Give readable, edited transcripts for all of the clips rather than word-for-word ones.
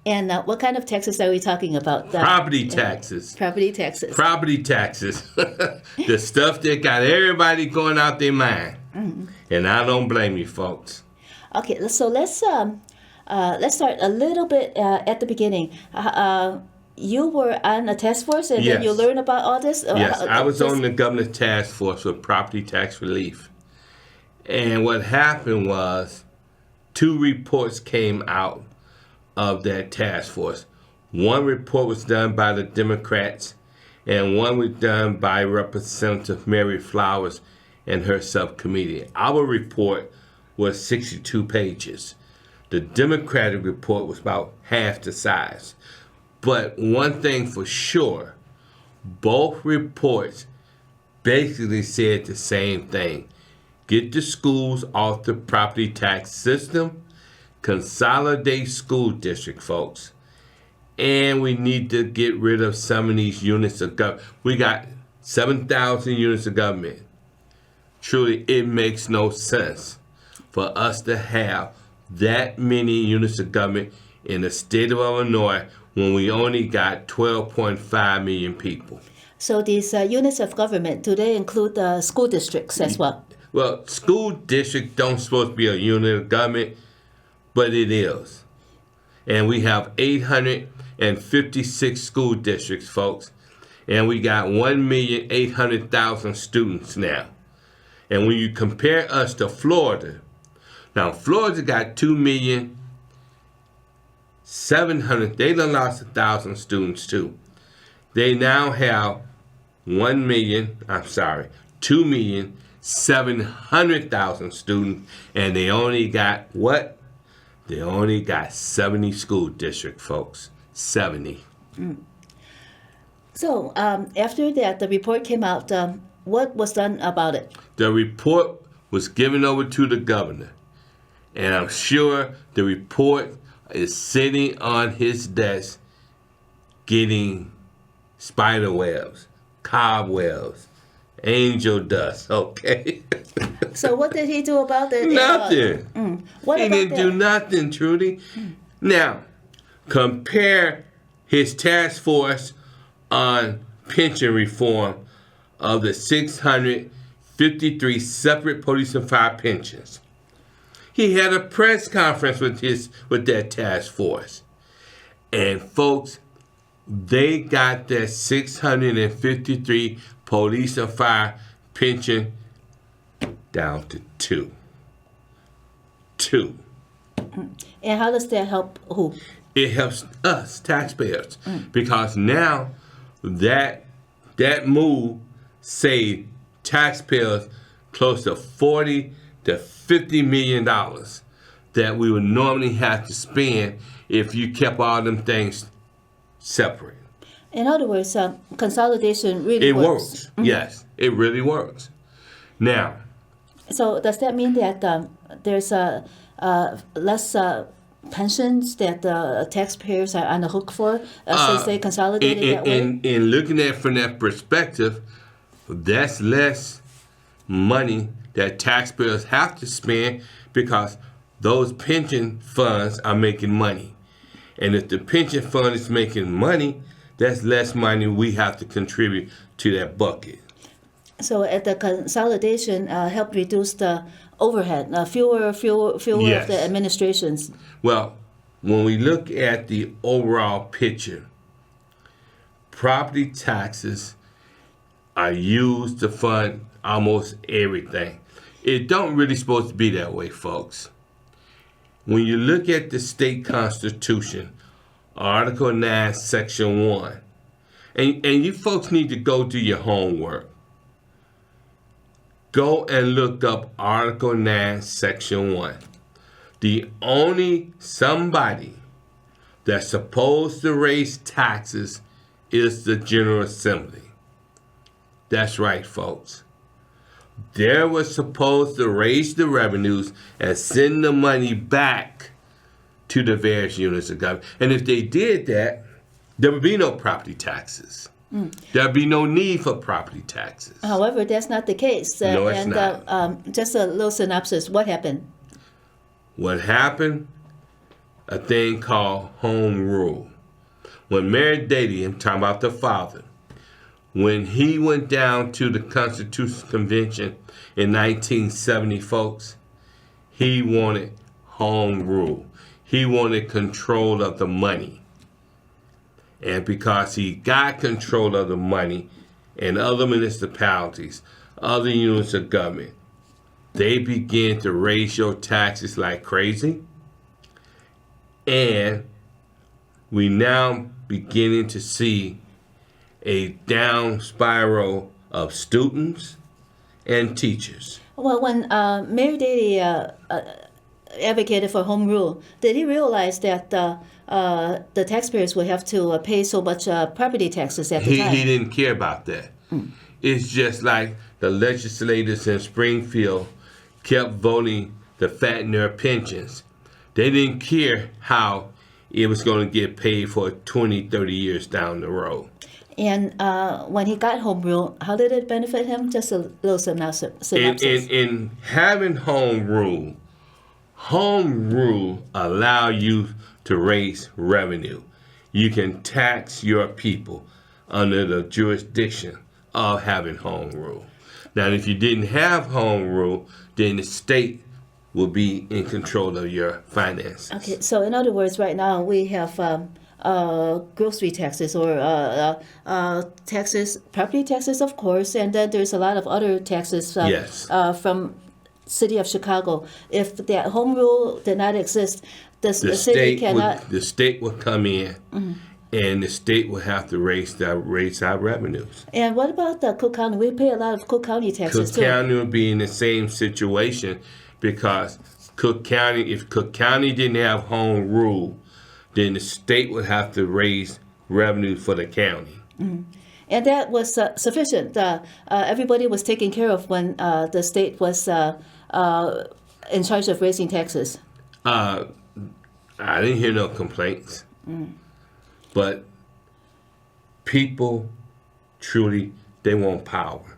And what kind of taxes are we talking about? Property taxes. Property taxes. Property taxes. The stuff that got everybody going out their mind. Mm-hmm. And I don't blame you, folks. Okay, so let's start a little bit at the beginning. You were on a task force, and then you learned about all this? Yes, I was on the governor's task force for property tax relief. And what happened was 2 reports came out of that task force. One report was done by the Democrats, and one was done by Representative Mary Flowers and her subcommittee. Our report was 62 pages. The Democratic report was about half the size. But one thing for sure, both reports basically said the same thing. Get the schools off the property tax system, consolidate school district, folks. And we need to get rid of some of these units of government. We got 7,000 units of government. Truly, it makes no sense for us to have that many units of government in the state of Illinois when we only got 12.5 million people. So these units of government, do they include the school districts as well? Well, school district don't supposed to be a unit of government, but it is. And we have 856 school districts, folks. And we got 1,800,000 students now. And when you compare us to Florida, now Florida got 2,700,000. They done lost 1,000 students too. They now have 2,700,000 students, and they only got what? They only got 70 school districts, folks. 70. So after that, the report came out. What was done about it? The report was given over to the governor. And I'm sure the report is sitting on his desk getting spider webs, cobwebs, angel dust, okay? So what did he do about it? Nothing. What he about didn't do nothing, Trudy. Now, compare his task force on pension reform of the 653 separate police and fire pensions. He had a press conference with that task force. And folks, they got that 653 police and fire pension down to 2. 2. And how does that help who? It helps us, taxpayers, because now that move saved taxpayers close to $40 to $50 million that we would normally have to spend if you kept all them things separate. In other words, consolidation really works. It works. Yes, it really works. Now. So does that mean that there's less pensions that the taxpayers are on the hook for since they consolidated that way? In looking at it from that perspective, that's less money that taxpayers have to spend because those pension funds are making money. And if the pension fund is making money, that's less money we have to contribute to that bucket. So at the consolidation help reduce the overhead, fewer Yes. of the administrations. Well, when we look at the overall picture, property taxes are used to fund almost everything. It don't really supposed to be that way, folks. When you look at the state constitution, Article 9, Section 1, and you folks need to go do your homework. Go and look up Article 9, Section 1. The only somebody that's supposed to raise taxes is the General Assembly. That's right, folks. They were supposed to raise the revenues and send the money back to the various units of government. And if they did that, there would be no property taxes. There would be no need for property taxes. However, that's not the case. No, it's not. Just a little synopsis. What happened? What happened? A thing called home rule. When Mayor Daley, I'm talking about the father, when he went down to the Constitutional Convention in 1970, folks, he wanted home rule. He wanted control of the money. And because he got control of the money and other municipalities, other units of government, they began to raise your taxes like crazy. And we now beginning to see a down spiral of students and teachers. Well, when Mayor Daley advocated for home rule, did he realize that the taxpayers would have to pay so much property taxes at the time? He didn't care about that. It's just like the legislators in Springfield kept voting to fatten their pensions. They didn't care how it was going to get paid for 20, 30 years down the road. And when he got home rule, how did it benefit him? Just a little synopsis. In having home rule allow you to raise revenue. You can tax your people under the jurisdiction of having home rule. Now, if you didn't have home rule, then the state will be in control of your finances. Okay, so in other words, right now we have grocery taxes or taxes, property taxes, of course, and then there's a lot of other taxes from city of Chicago. If that home rule did not exist, the city cannot. The state would come in, and the state will have to raise our revenues. And what about the Cook County? We pay a lot of Cook County taxes too. Cook County would be in the same situation because if Cook County didn't have home rule, then the state would have to raise revenue for the county. And that was sufficient. Everybody was taken care of when the state was in charge of raising taxes. I didn't hear no complaints. But people, truly, they want power.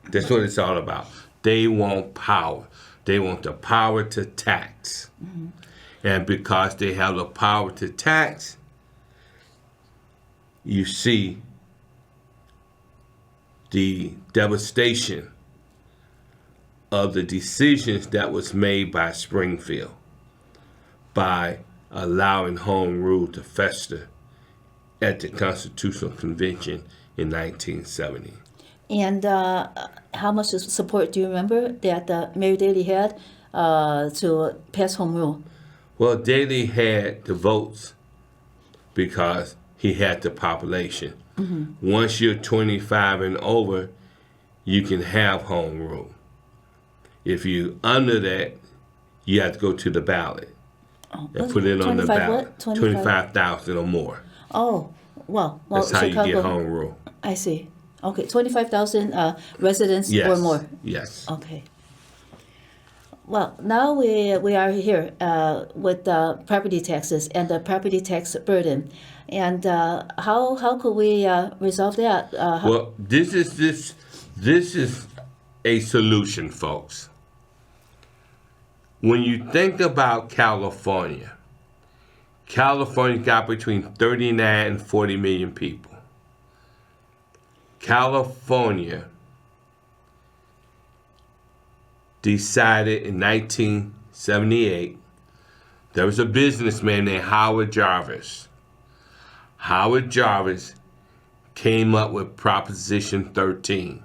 That's what it's all about. They want power. They want the power to tax. And because they have the power to tax, you see the devastation of the decisions that was made by Springfield by allowing home rule to fester at the Constitutional Convention in 1970. And how much support do you remember that Mayor Daley had to pass home rule? Well, Daley had the votes because he had the population. Once you're 25 and over, you can have home rule. If you're under that, you have to go to the ballot and put it on the ballot. 25,000 or more. Oh, well, that's how Chicago, you get home rule. I see. Okay, 25,000 residents or more. Yes. Okay. Well, now we are here with property taxes and the property tax burden, and how could we resolve that? Well, this is a solution, folks. When you think about California got between 39 and 40 million people. California decided in 1978, there was a businessman named Howard Jarvis. Howard Jarvis came up with Proposition 13.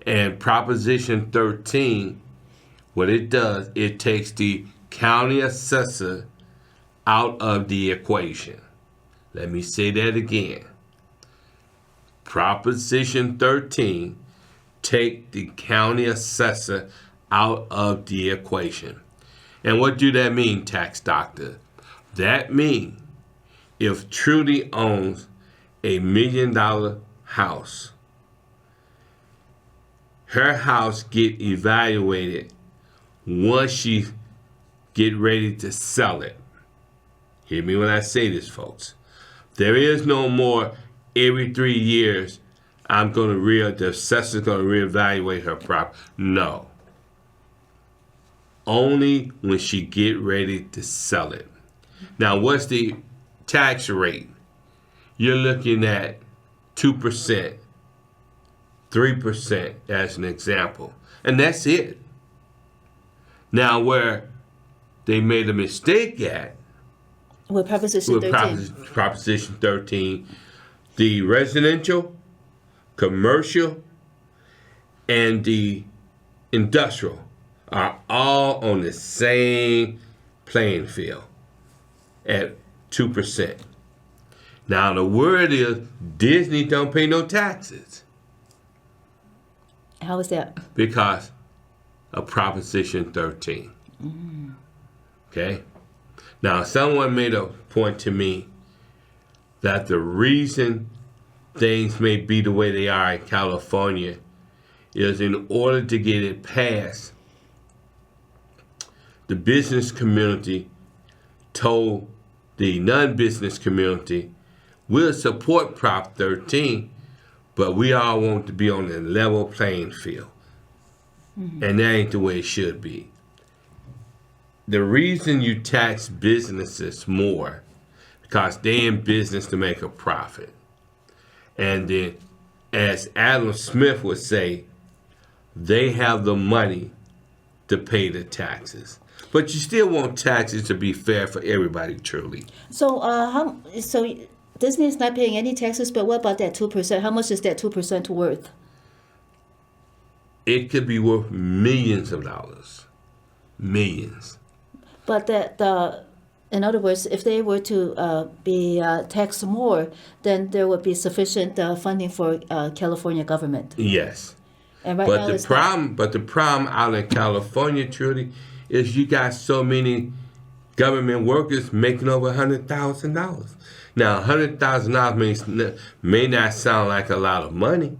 And Proposition 13, what it does, it takes the county assessor out of the equation. Let me say that again. Proposition 13, take the county assessor out of the equation. And what do that mean, tax doctor? That means if Trudy owns $1 million house, her house get evaluated once she get ready to sell it. Hear me when I say this, folks. There is no more every 3 years the assessor's going to reevaluate her property. No. Only when she get ready to sell it. Now, what's the tax rate? You're looking at 2%, 3% as an example. And that's it. Now, where they made a mistake at, with Proposition 13. Proposition 13, the residential, commercial, and the industrial are all on the same playing field at 2%. Now, the word is Disney don't pay no taxes. How is that? Because of Proposition 13. Okay? Now, someone made a point to me that the reason things may be the way they are in California is in order to get it passed, the business community told the non-business community, we'll support Prop 13, but we all want to be on a level playing field. And that ain't the way it should be. The reason you tax businesses more, because they're in business to make a profit. And then, as Adam Smith would say, they have the money to pay the taxes. But you still want taxes to be fair for everybody, truly. So, so Disney is not paying any taxes, but what about that 2%? How much is that 2% worth? It could be worth millions of dollars. Millions. But in other words, if they were to be taxed more, then there would be sufficient funding for California government. Yes. And right but now the problem out in California, Trudy, is you got so many government workers making over $100,000. Now, $100,000 may not sound like a lot of money,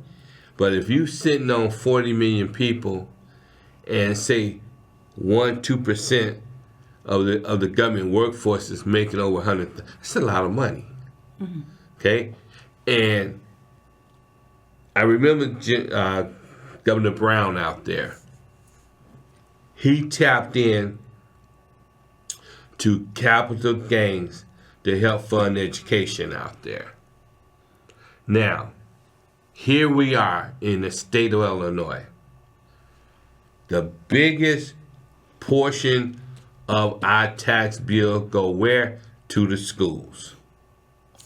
but if you're sitting on 40 million people and say 2% of the government workforce is making over 100, that's a lot of money. Okay? And I remember Governor Brown out there. He tapped in to capital gains to help fund education out there. Now, here we are in the state of Illinois. The biggest portion of our tax bill go where? To the schools.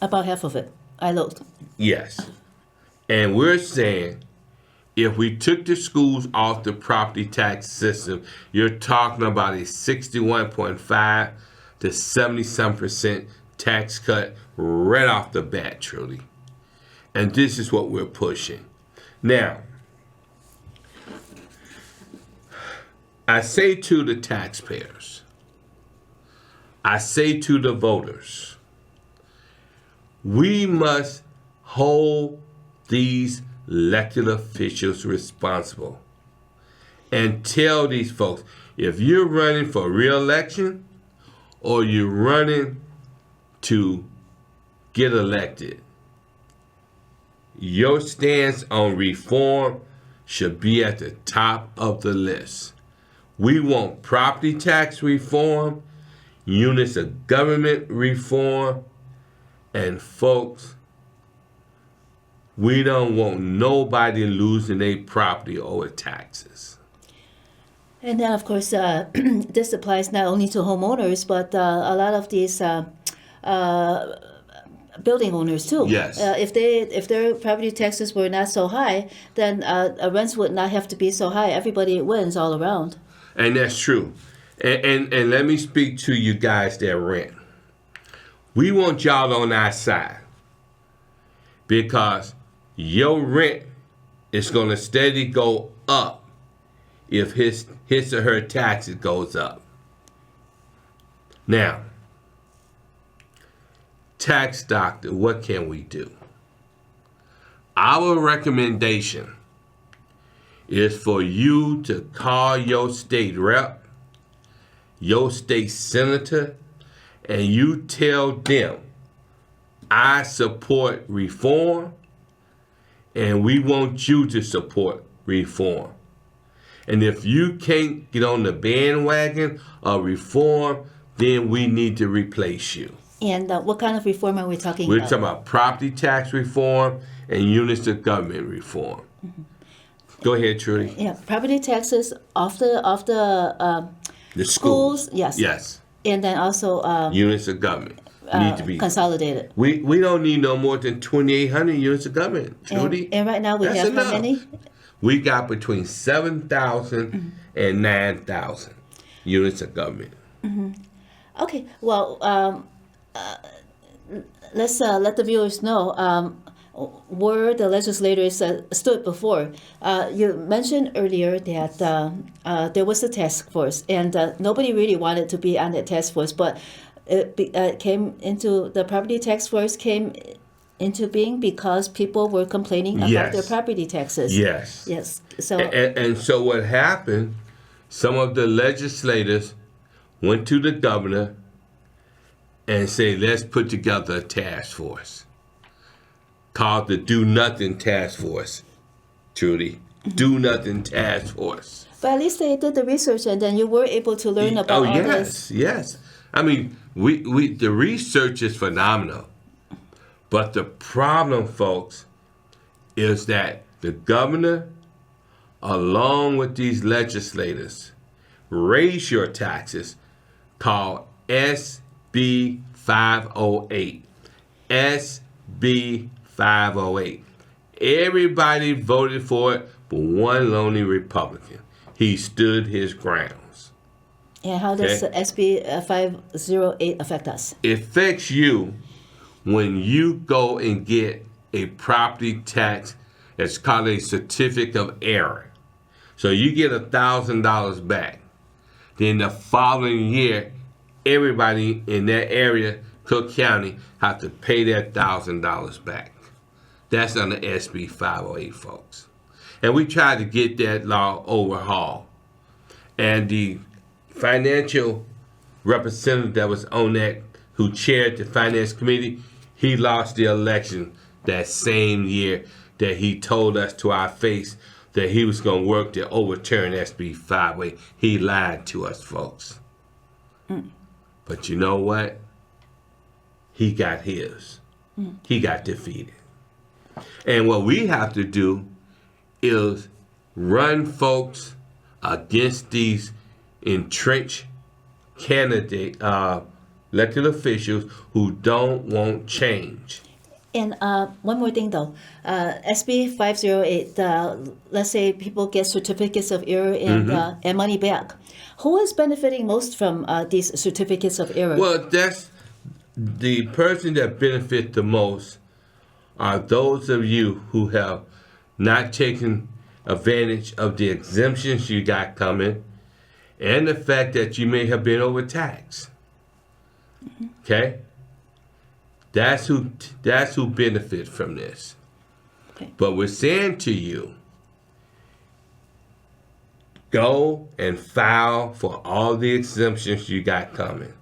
About half of it. I looked. Yes. And we're saying if we took the schools off the property tax system, you're talking about a 61.5 to 70% tax cut right off the bat, Trudy. And this is what we're pushing. Now, I say to the taxpayers, I say to the voters, we must hold these elected officials responsible and tell these folks, if you're running for re-election or you're running to get elected, your stance on reform should be at the top of the list. We want property tax reform, units of government reform, and folks, we don't want nobody losing their property over taxes. And then, of course, this applies not only to homeowners, but a lot of these building owners too. Yes. If their property taxes were not so high, then rents would not have to be so high. Everybody wins all around. And that's true. And let me speak to you guys that rent. We want y'all on our side because your rent is going to steadily go up if his or her taxes goes up. Now, tax doctor, what can we do? Our recommendation is for you to call your state rep, your state senator and you tell them, I support reform and we want you to support reform. And if you can't get on the bandwagon of reform, then we need to replace you. And what kind of reform are we talking We're about? talking about property tax reform and units of government reform. Go ahead, Trudy. Yeah, property taxes off the schools. Yes. Yes. And then also Units of government need to be consolidated. We don't need no more than 2,800 units of government, Trudy. And right now we That's have enough. how many? We got between 7,000 and 9,000 units of government. Okay. Well, let's let the viewers know where the legislators stood before. You mentioned earlier that there was a task force, and nobody really wanted to be on that task force, but the property tax force came into being because people were complaining about their property taxes. Yes. Yes. So And so what happened, some of the legislators went to the governor and say, let's put together a task force called the Do Nothing Task Force, Trudy. Do Nothing Task Force. but at least they did the research, and then you were able to learn about all this. Yes. I mean, we the research is phenomenal. But the problem, folks, is that the governor, along with these legislators, raise your taxes, called SB 508. SB 508. Everybody voted for it, but one lonely Republican. He stood his grounds. And how does SB 508 affect us? It affects you when you go and get a property tax that's called a certificate of error. So you get $1,000 back. Then the following year, everybody in that area, Cook County, have to pay that $1,000 back. That's under SB 508, folks. And we tried to get that law overhauled. And the financial representative that was on that, who chaired the finance committee, he lost the election that same year that he told us to our face that he was going to work to overturn SB 508. He lied to us, folks. But you know what? He got his. He got defeated. And what we have to do is run folks against these entrenched candidate elected officials who don't want change. And one more thing though, SB 508, let's say people get certificates of error and money back. Who is benefiting most from these certificates of error? Well, that's the person that benefit the most are those of you who have not taken advantage of the exemptions you got coming and the fact that you may have been overtaxed. Okay? That's who benefit from this. Okay. But we're saying to you, go and file for all the exemptions you got coming.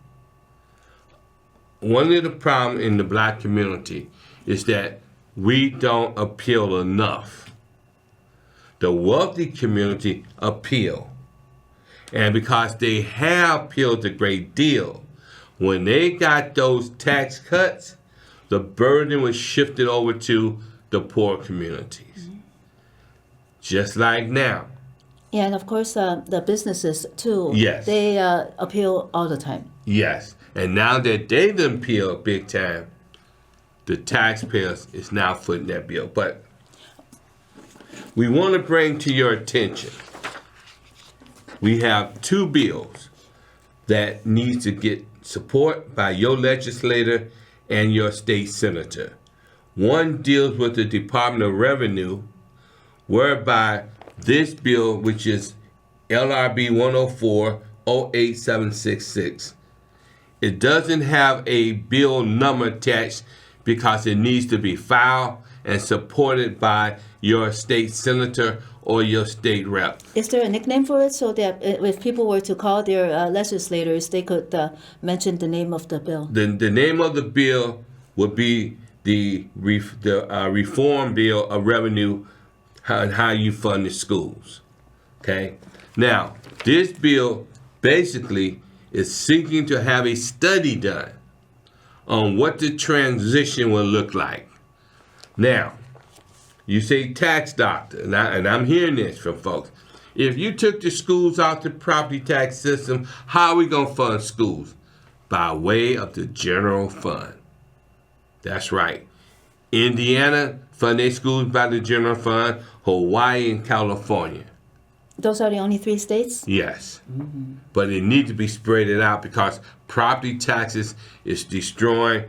One of the problems in the black community is that we don't appeal enough. The wealthy community appeal. And because they have appealed a great deal, when they got those tax cuts, the burden was shifted over to the poor communities. Just like now. And of course, the businesses too. Yes. They appeal all the time. Yes. And now that they done appealed big time, the taxpayers is now footing that bill. But we want to bring to your attention, we have two bills that need to get support by your legislator and your state senator. One deals with the Department of Revenue, whereby this bill, which is LRB 104-08766, it doesn't have a bill number attached because it needs to be filed and supported by your state senator or your state rep. Is there a nickname for it so that if people were to call their legislators, they could mention the name of the bill? The name of the bill would be the Reform Bill of Revenue and how you fund the schools. Okay? Now, this bill basically is seeking to have a study done on what the transition will look like. Now, you say tax doctor, and I'm hearing this from folks. If you took the schools out the property tax system, how are we going to fund schools? By way of the general fund. That's right. Indiana fund their schools by the general fund, Hawaii and California. Those are the only 3 states? Yes. But it needs to be spread out because property taxes is destroying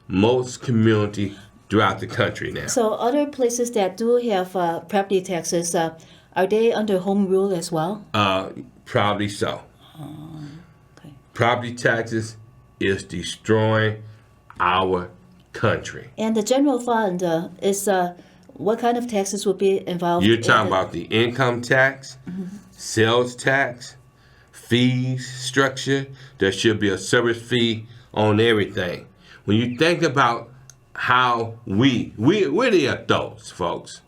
most community throughout the country now. So other places that do have property taxes, are they under home rule as well? Probably so. Okay. Property taxes is destroying our country. And the general fund is what kind of taxes would be involved? You're talking about the income tax, sales tax, fees structure. There should be a service fee on everything. When you think about how we're the adults, folks.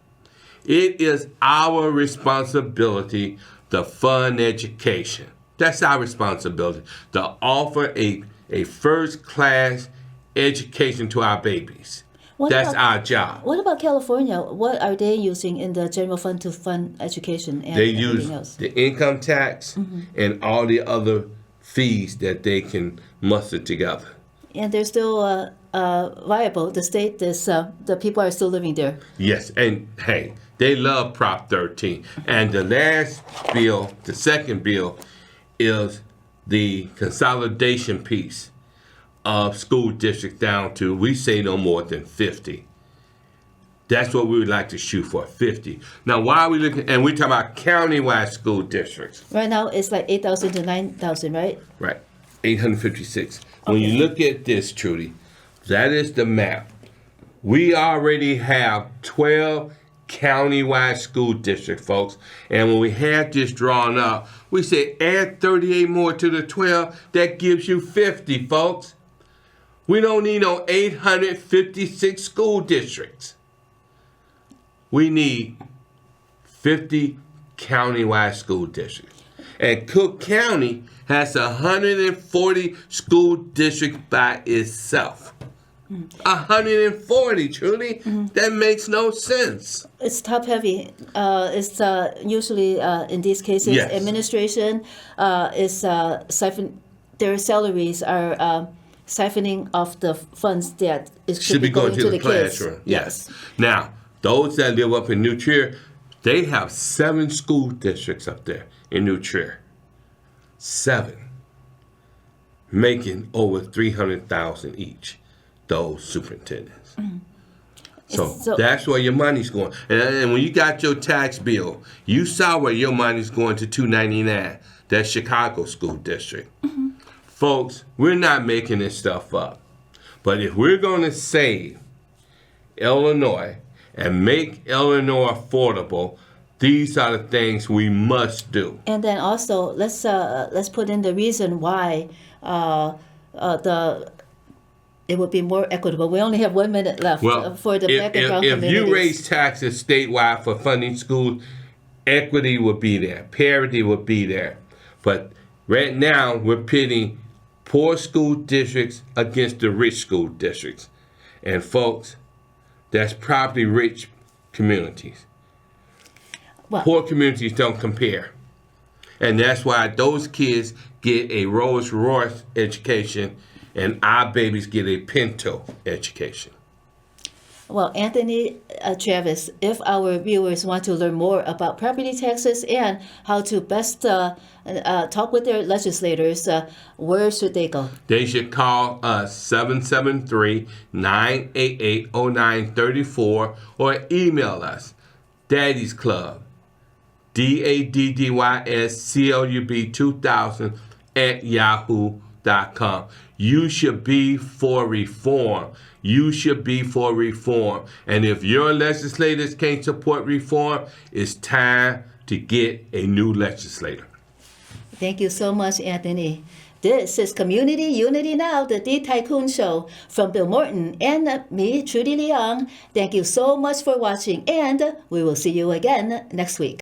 It is our responsibility to fund education. That's our responsibility, to offer a first-class education to our babies. That's our job. What about California? What are they using in the general fund to fund education and they use else? The income tax and all the other fees that they can muster together. And they're still viable. The state is, the people are still living there. Yes, and hey, they love Prop 13. And the last bill, the second bill, is the consolidation piece of school districts down to, we say no more than 50. That's what we would like to shoot for, 50. Now, why are we looking, and we're talking about county-wide school districts. Right now, it's like 8,000 to 9,000, right? Right, 856. When you look at this, Trudy, that is the map. We already have 12 county-wide school districts, folks. And when we had this drawn up, we said add 38 more to the 12. That gives you 50, folks. We don't need no 856 school districts. We need 50 county-wide school districts. And Cook County has 140 school districts by itself. 140, Trudy. That makes no sense. It's top heavy. It's usually in these cases, Yes. administration is their salaries are siphoning off the funds that should be going to the classroom. kids. Yes. Now, those that live up in New Trier, they have 7 school districts up there in New Trier. 7. Making over $300,000 each. Those superintendents. So that's where your money's going. And when you got your tax bill, you saw where your money's going to 299. That's Chicago School District. Folks, we're not making this stuff up. But if we're going to save Illinois and make Illinois affordable, these are the things we must do. And then also, let's put in the reason why it would be more equitable. We only have 1 minute left for the black and brown communities. If you raise taxes statewide for funding schools, equity would be there. Parity would be there. But right now, we're pitting poor school districts against the rich school districts. And folks, that's probably rich communities. Well, poor communities don't compare. And that's why those kids get a Rolls Royce education and our babies get a Pinto education. Well, Anthony Travis, if our viewers want to learn more about property taxes and how to best talk with their legislators, where should they go? They should call us 773-988-0934 or email us Daddy's Club, DADDYSCLUB 2000 @yahoo.com. legislature.com. You should be for reform. You should be for reform. And if your legislators can't support reform, it's time to get a new legislator. Thank you so much, Anthony. This is Community Unity Now, the D Tycoon Show. From Bill Morton and me, Trudy Leong, thank you so much for watching, and we will see you again next week.